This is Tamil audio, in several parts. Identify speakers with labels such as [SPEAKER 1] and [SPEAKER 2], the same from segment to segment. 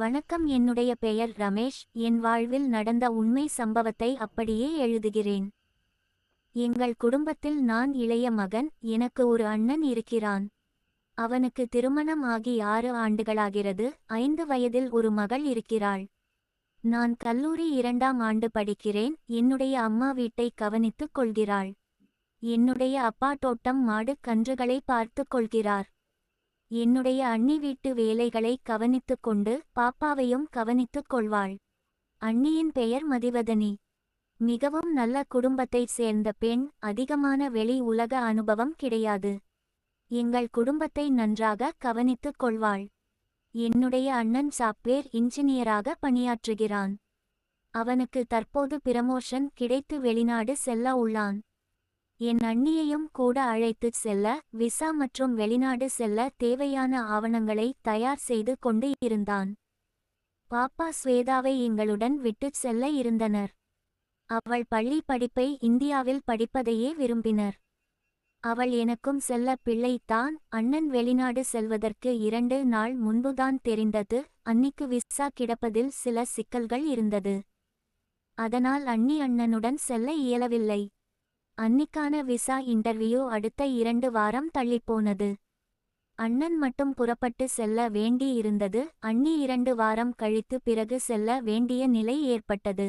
[SPEAKER 1] வணக்கம், என்னுடைய பெயர் ரமேஷ். என் வாழ்வில் நடந்த உண்மை சம்பவத்தை அப்படியே எழுதுகிறேன். எங்கள் குடும்பத்தில் நான் இளைய மகன். எனக்கு ஒரு அண்ணன் இருக்கிறான். அவனுக்கு திருமணம் ஆகி 6 ஆண்டுகளாகிறது. 5 வயதில் ஒரு மகள் இருக்கிறாள். நான் கல்லூரி 2ஆம் ஆண்டு படிக்கிறேன். என்னுடைய அம்மா வீட்டை கவனித்துக் கொள்கிறாள். என்னுடைய அப்பா தோட்டம், மாடு, கன்றுகளை பார்த்துக் கொள்கிறார். என்னுடைய அண்ணி வீட்டு வேலைகளை கவனித்துக் கொண்டு பாப்பாவையும் கவனித்துக் கொள்வாள். அண்ணியின் பெயர் மதிவதனி. மிகவும் நல்ல குடும்பத்தைச் சேர்ந்த பெண். அதிகமான வெளி உலக அனுபவம் கிடையாது. எங்கள் குடும்பத்தை நன்றாக கவனித்துக் கொள்வாள். என்னுடைய அண்ணன் சாப்ட்வேர் இன்ஜினியராக பணியாற்றுகிறான். அவனுக்கு தற்போது பிரமோஷன் கிடைத்து வெளிநாடு செல்ல உள்ளான். என் அண்ணியையும் கூட அழைத்துச் செல்ல விசா மற்றும் வெளிநாடு செல்ல தேவையான ஆவணங்களை தயார் செய்து கொண்டு இருந்தான். பாப்பா ஸ்வேதாவை எங்களுடன் விட்டுச் செல்ல இருந்தனர். அவள் பள்ளி படிப்பை இந்தியாவில் படிப்பதையே விரும்பினர். அவள் எனக்கும் செல்ல பிள்ளை தான். அண்ணன் வெளிநாடு செல்வதற்கு 2 நாள் முன்புதான் தெரிந்தது. அண்ணிக்கு விசா கிடப்பதில் சில சிக்கல்கள் இருந்தது. அதனால் அண்ணி அண்ணனுடன் செல்ல இயலவில்லை. அன்னிக்கான விசா இன்டர்வியூ அடுத்த 2 வாரம் தள்ளிப்போனது. அண்ணன் மட்டும் புறப்பட்டு செல்ல வேண்டி இருந்தது. அண்ணி 2 வாரம் கழித்து பிறகு செல்ல வேண்டிய நிலை ஏற்பட்டது.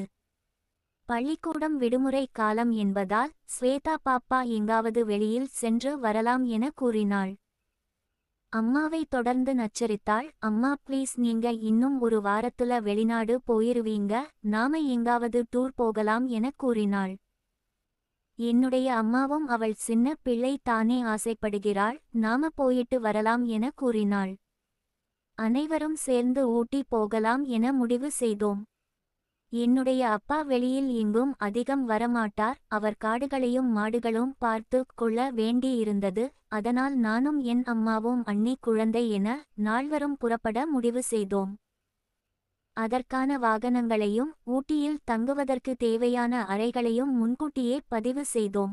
[SPEAKER 1] பள்ளிக்கூடம் விடுமுறை காலம் என்பதால் ஸ்வேதா பாப்பா எங்காவது வெளியில் சென்று வரலாம் என கூறினாள். அம்மாவை தொடர்ந்து நச்சரித்தாள். அம்மா ப்ளீஸ், நீங்க இன்னும் 1 வாரத்துல வெளிநாடு போயிருவீங்க, நாம எங்காவது டூர் போகலாம் என கூறினாள். என்னுடைய அம்மாவும் அவள் சின்ன பிள்ளை தானே, ஆசைப்படுகிறாள், நாம போயிட்டு வரலாம் என கூறினாள். அனைவரும் சேர்ந்து ஊட்டி போகலாம் என முடிவு செய்தோம். என்னுடைய அப்பா வெளியில் எங்கும் அதிகம் வரமாட்டார். அவர் காடுகளையும் மாடுகளும் பார்த்து கொள்ள வேண்டியிருந்தது. அதனால் நானும் என் அம்மாவும் அண்ணி குழந்தை என 4வரும் புறப்பட முடிவு செய்தோம். அதற்கான வாகனங்களையும் ஊட்டியில் தங்குவதற்கு தேவையான அறைகளையும் முன்கூட்டியே பதிவு செய்தோம்.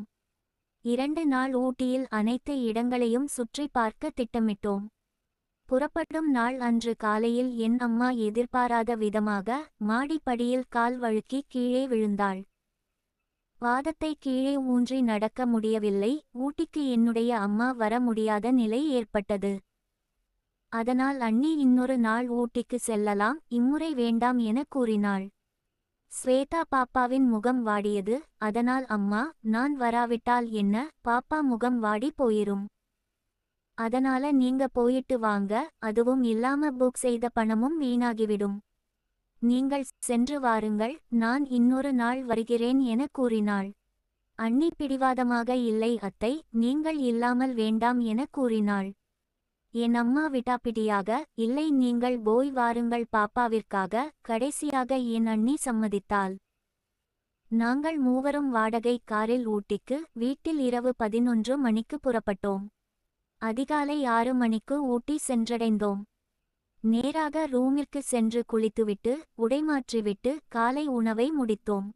[SPEAKER 1] 2 நாள் ஊட்டியில் அனைத்து இடங்களையும் சுற்றி பார்க்க திட்டமிட்டோம். புறப்படும் நாள் அன்று காலையில் என் அம்மா எதிர்பாராத விதமாக மாடிப்படியில் கால் வழுக்கி கீழே விழுந்தாள். பாதத்தை கீழே ஊன்றி நடக்க முடியவில்லை. ஊட்டிக்கு என்னுடைய அம்மா வர முடியாத நிலை ஏற்பட்டது. அதனால் அண்ணி இன்னொரு நாள் ஊட்டிக்கு செல்லலாம், இம்முறை வேண்டாம் என கூறினாள். ஸ்வேதா பாப்பாவின் முகம் வாடியது. அதனால் அம்மா, நான் வராவிட்டால் என்ன, பாப்பா முகம் வாடி போயிரும். அதனால நீங்க போயிட்டு வாங்க, அதுவும் இல்லாம புக் செய்த பணமும் வீணாகிவிடும். நீங்கள் சென்று வாருங்கள், நான் இன்னொரு நாள் வருகிறேன் என கூறினாள். அண்ணி பிடிவாதமாக இல்லை அத்தை, நீங்கள் இல்லாமல் வேண்டாம் என கூறினாள். என் அம்மா விடாப்பிடியாக, இல்லை நீங்கள் போய் வாருங்கள் பாப்பாவிற்காக. கடைசியாக என் அண்ணி சம்மதித்தாள். நாங்கள் 3வரும் வாடகை காரில் ஊட்டிக்கு, வீட்டில் இரவு 11 மணிக்கு புறப்பட்டோம். அதிகாலை 6 மணிக்கு ஊட்டி சென்றடைந்தோம். நேராக ரூமிற்கு சென்று குளித்துவிட்டு உடைமாற்றிவிட்டு காலை உணவை முடித்தோம்.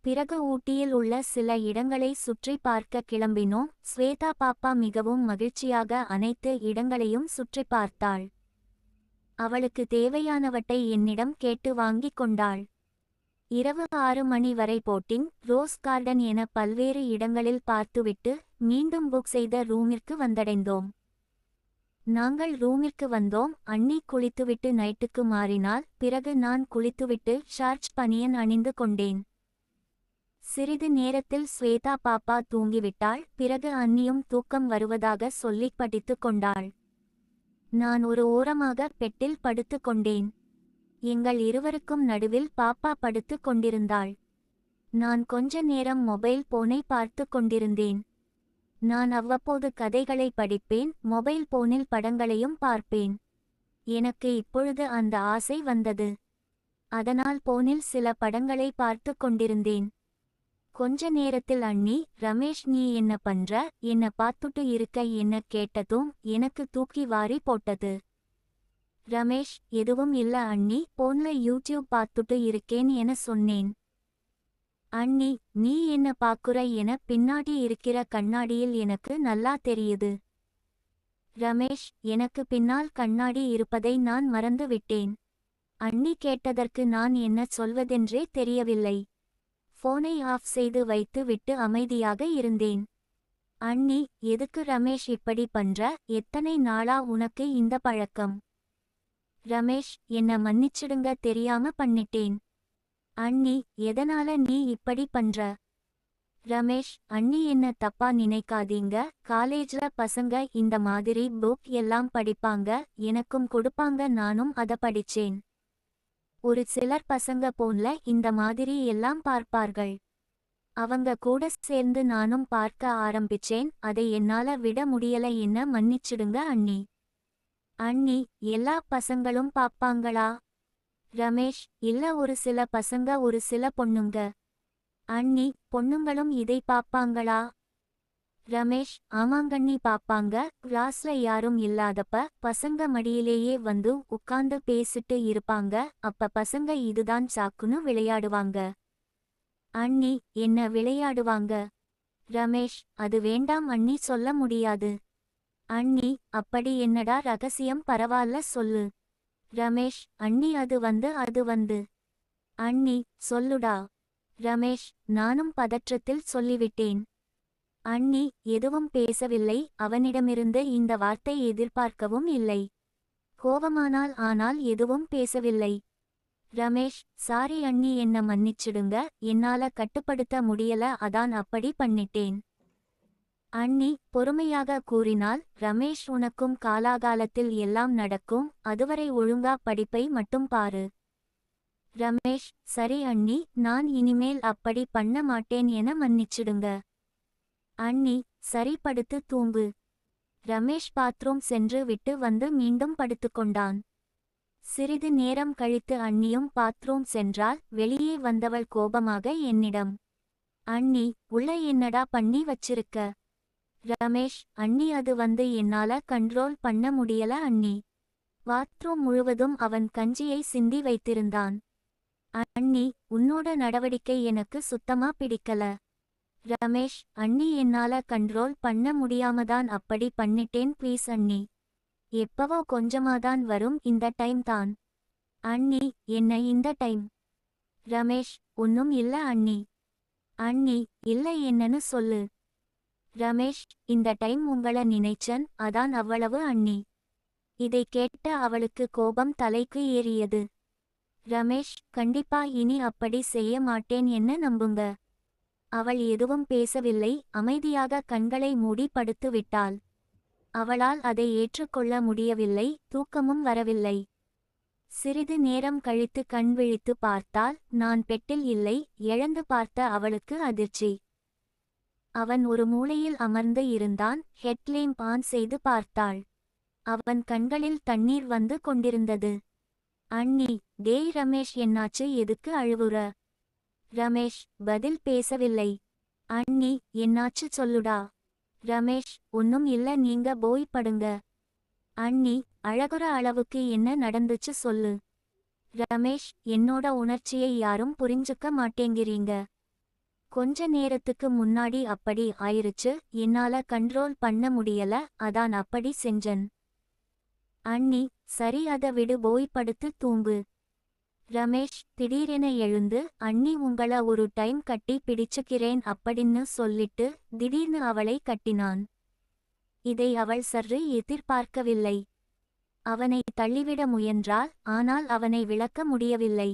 [SPEAKER 1] பிறகு ஊட்டியில் உள்ள சில இடங்களை சுற்றி பார்க்க கிளம்பினோம். ஸ்வேதா பாப்பா மிகவும் மகிழ்ச்சியாக அனைத்து இடங்களையும் சுற்றி பார்த்தாள். அவளுக்கு தேவையானவற்றை என்னிடம் கேட்டு வாங்கிக் கொண்டாள். இரவு 6 மணி வரை போட்டிங், ரோஸ் கார்டன் என பல்வேறு இடங்களில் பார்த்துவிட்டு மீண்டும் புக் செய்த ரூமிற்கு வந்தடைந்தோம். நாங்கள் ரூமிற்கு வந்தோம். அண்ணி குளித்துவிட்டு நைட்டுக்கு மாறினாள். பிறகு நான் குளித்துவிட்டு ஷார்ட்ஸ் பனியன் அணிந்து கொண்டேன். சிறிது நேரத்தில் ஸ்வேதா பாப்பா தூங்கிவிட்டாள். பிறகு அண்ணியும் தூக்கம் வருவதாக சொல்லி படித்து கொண்டாள். நான் ஒரு ஓரமாக பெட்டில் படுத்து கொண்டேன். எங்கள் இருவருக்கும் நடுவில் பாப்பா படுத்து கொண்டிருந்தாள். நான் கொஞ்ச நேரம் மொபைல் போனை பார்த்து கொண்டிருந்தேன். நான் அவ்வப்போது கதைகளை படிப்பேன், மொபைல் போனில் படங்களையும் பார்ப்பேன். எனக்கு இப்பொழுது அந்த ஆசை வந்தது. அதனால் போனில் சில படங்களை பார்த்து கொண்டிருந்தேன். கொஞ்ச நேரத்தில் அண்ணி, ரமேஷ் நீ என்ன பண்ற, என்ன பார்த்துட்டு இருக்க என்ன கேட்டதும் எனக்கு தூக்கி வாரி போட்டது. ரமேஷ், எதுவும் இல்ல அண்ணி, போன்ல யூடியூப் பார்த்துட்டு இருக்கேன் என சொன்னேன். அண்ணி, நீ என்ன பாக்குற என பின்னாடி இருக்கிற கண்ணாடியில் எனக்கு நல்லா தெரியுது. ரமேஷ், எனக்கு பின்னால் கண்ணாடி இருப்பதை நான் மறந்து விட்டேன். அண்ணி கேட்டதற்கு நான் என்ன சொல்வதென்றே தெரியவில்லை. போனை ஆஃப் செய்து வைத்து விட்டு அமைதியாக இருந்தேன். அண்ணி, எதுக்கு ரமேஷ் இப்படி பண்ற? எத்தனை நாளா உனக்கு இந்த பழக்கம்? ரமேஷ், என்ன மன்னிச்சிடுங்க, தெரியாம பண்ணிட்டேன். அண்ணி, எதனால நீ இப்படி பண்ற? ரமேஷ், அண்ணி என்ன தப்பா நினைக்காதீங்க. காலேஜ்ல பசங்க இந்த மாதிரி புக் எல்லாம் படிப்பாங்க, எனக்கும் கொடுப்பாங்க, நானும் அத படிச்சேன். ஒரு சிலர் பசங்க போன்ல இந்த மாதிரி எல்லாம் பார்ப்பார்கள். அவங்க கூட சேர்ந்து நானும் பார்க்க ஆரம்பிச்சேன். அதை என்னால விட முடியல, என்ன மன்னிச்சிடுங்க அண்ணி. அண்ணி, எல்லா பசங்களும் பாப்பாங்களா? ரமேஷ், இல்ல, ஒரு சில பசங்க, ஒரு சில பொண்ணுங்க. அண்ணி, பொண்ணுங்களும் இதை பாப்பாங்களா? ரமேஷ், ஆமாங்கண்ணி பாப்பாங்க. கிளாஸ்ல யாரும் இல்லாதப்ப பசங்க மடியிலேயே வந்து உட்கார்ந்து பேசிட்டு இருப்பாங்க. அப்ப பசங்க இதுதான் சாக்குன்னு விளையாடுவாங்க. அண்ணி, என்ன விளையாடுவாங்க? ரமேஷ், அது வேண்டாம் அண்ணி, சொல்ல முடியாது. அண்ணி, அப்படி என்னடா ரகசியம்? பரவால்ல சொல்லு. ரமேஷ், அண்ணி, அது வந்து. அண்ணி, சொல்லுடா. ரமேஷ், நானும் பதற்றத்தில் சொல்லிவிட்டேன். அண்ணி எதுவும் பேசவில்லை. அவனிடமிருந்து இந்த வார்த்தை எதிர்பார்க்கவும் இல்லை. கோபமானால், ஆனால் எதுவும் பேசவில்லை. ரமேஷ், சாரி அண்ணி, என்ன மன்னிச்சிடுங்க, என்னால கட்டுப்படுத்த முடியல, அதான் அப்படி பண்ணிட்டேன். அண்ணி பொறுமையாக கூறினாள். ரமேஷ், உனக்கும் காலாகாலத்தில் எல்லாம் நடக்கும், அதுவரை ஒழுங்கா படிப்பை மட்டும் பாரு. ரமேஷ், சரி அண்ணி, நான் இனிமேல் அப்படி பண்ண மாட்டேன், என மன்னிச்சிடுங்க. அண்ணி, சரி, படுத்து தூங்கு. ரமேஷ் பாத்ரூம் சென்று விட்டு வந்து மீண்டும் படுத்துக்கொண்டான். சிறிது நேரம் கழித்து அண்ணியும் பாத்ரூம் சென்றாள். வெளியே வந்தவள் கோபமாக என்னிடம், அண்ணி, உள்ள என்னடா பண்ணி வச்சிருக்க? ரமேஷ், அண்ணி, அது வந்து என்னால கண்ட்ரோல் பண்ண முடியல அண்ணி. பாத்ரூம் முழுவதும் அவன் கஞ்சியை சிந்தி வைத்திருந்தான். அண்ணி, உன்னோட நடவடிக்கை எனக்கு சுத்தமா பிடிக்கல. ரமேஷ், அண்ணி, என்னால கண்ட்ரோல் பண்ண முடியாமதான் அப்படி பண்ணிட்டேன், ப்ளீஸ் அண்ணி. எப்பவோ கொஞ்சமாதான் வரும், இந்த டைம் தான். அண்ணி, என்ன இந்த டைம்? ரமேஷ், ஒன்னும் இல்ல அண்ணி. அண்ணி, இல்ல, என்னன்னு சொல்லு. ரமேஷ், இந்த டைம் உங்கள நினைச்சன், அதான் அவ்வளவு அண்ணி. இதை கேட்ட அவளுக்கு கோபம் தலைக்கு ஏறியது. ரமேஷ், கண்டிப்பா இனி அப்படி செய்ய மாட்டேன், என்ன நம்புங்க. அவள் எதுவும் பேசவில்லை. அமைதியாக கண்களை மூடி படுத்து விட்டாள். அவளால் அதை ஏற்றுக்கொள்ள முடியவில்லை. தூக்கமும் வரவில்லை. சிறிது நேரம் கழித்து கண் விழித்து பார்த்தாள். நான் பெட்டில் இல்லை. எழுந்து பார்த்த அவளுக்கு அதிர்ச்சி. அவன் ஒரு மூலையில் அமர்ந்து இருந்தான். ஹெட்லேம்ப் ஆன் செய்து பார்த்தாள். அவன் கண்களில் தண்ணீர் வந்து கொண்டிருந்தது. அண்ணி, டேய் ரமேஷ், என்னாச்சு? எதுக்கு அழுவுற? ரமேஷ் பதில் பேசவில்லை. அண்ணி, என்னாச்சு சொல்லுடா. ரமேஷ், ஒன்னும் இல்ல, நீங்க போய் படுங்க. அண்ணி, அழகுற அளவுக்கு என்ன நடந்துச்சு சொல்லு. ரமேஷ், என்னோட உணர்ச்சியை யாரும் புரிஞ்சுக்க மாட்டேங்கிறீங்க. கொஞ்ச நேரத்துக்கு முன்னாடி அப்படி ஆயிருச்சு, என்னால கண்ட்ரோல் பண்ண முடியல, அதான் அப்படி செஞ்சன். அண்ணி, சரி, அத விடு, போய் படுத்து தூங்கு. ரமேஷ் திடீரென எழுந்து, அண்ணி, உங்கள ஒரு டைம் கட்டி பிடிச்சுக்கிறேன் அப்படின்னு சொல்லிட்டு திடீர்னு அவளை கட்டினான். இதை அவள் சற்று எதிர்பார்க்கவில்லை. அவனை தள்ளிவிட முயன்றாள். ஆனால் அவனை விளக்க முடியவில்லை.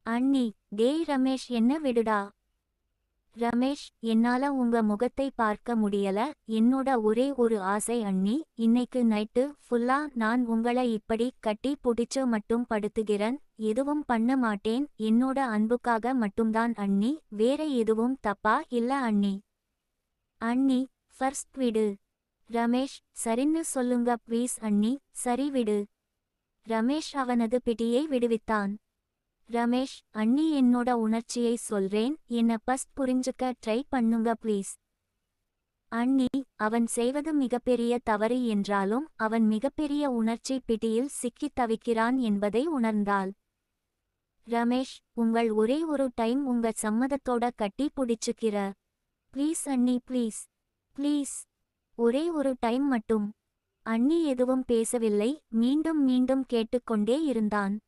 [SPEAKER 1] அண்ணி, டேய் ரமேஷ், என்ன விடுடா. ரமேஷ், என்னால உங்க முகத்தை பார்க்க முடியல. என்னோட ஒரே ஒரு ஆசை அண்ணி, இன்னைக்கு நைட்டு ஃபுல்லா நான் உங்கள இப்படி கட்டி புடிச்சு மட்டும் படுத்துகிறேன். எதுவும் பண்ண மாட்டேன். என்னோட அன்புக்காக மட்டும்தான் அண்ணி, வேற எதுவும் தப்பா இல்ல அண்ணி. அண்ணி, ஃபர்ஸ்ட் விடு. ரமேஷ், சரின்னு சொல்லுங்க ப்ளீஸ் அண்ணி, சரி விடு. ரமேஷ் அவனது பிடியை விடுவித்தான். ரமேஷ், அண்ணி, என்னோட உணர்ச்சியை சொல்றேன், என்ன ஃபர்ஸ்ட் புரிஞ்சுக்க ட்ரை பண்ணுங்க ப்ளீஸ். அண்ணி, அவன் செய்வது மிகப்பெரிய தவறு என்றாலும் அவன் மிகப்பெரிய உணர்ச்சி பிடியில் சிக்கித் தவிக்கிறான் என்பதை உணர்ந்தாள். ரமேஷ், உங்கள் ஒரே ஒரு டைம் உங்க சம்மதத்தோட கட்டி புடிச்சுக்கிற. ப்ளீஸ் அண்ணி, ப்ளீஸ் ப்ளீஸ், ஒரே ஒரு டைம் மட்டும். அண்ணி எதுவும் பேசவில்லை. மீண்டும் மீண்டும் கேட்டுக்கொண்டே இருந்தான்.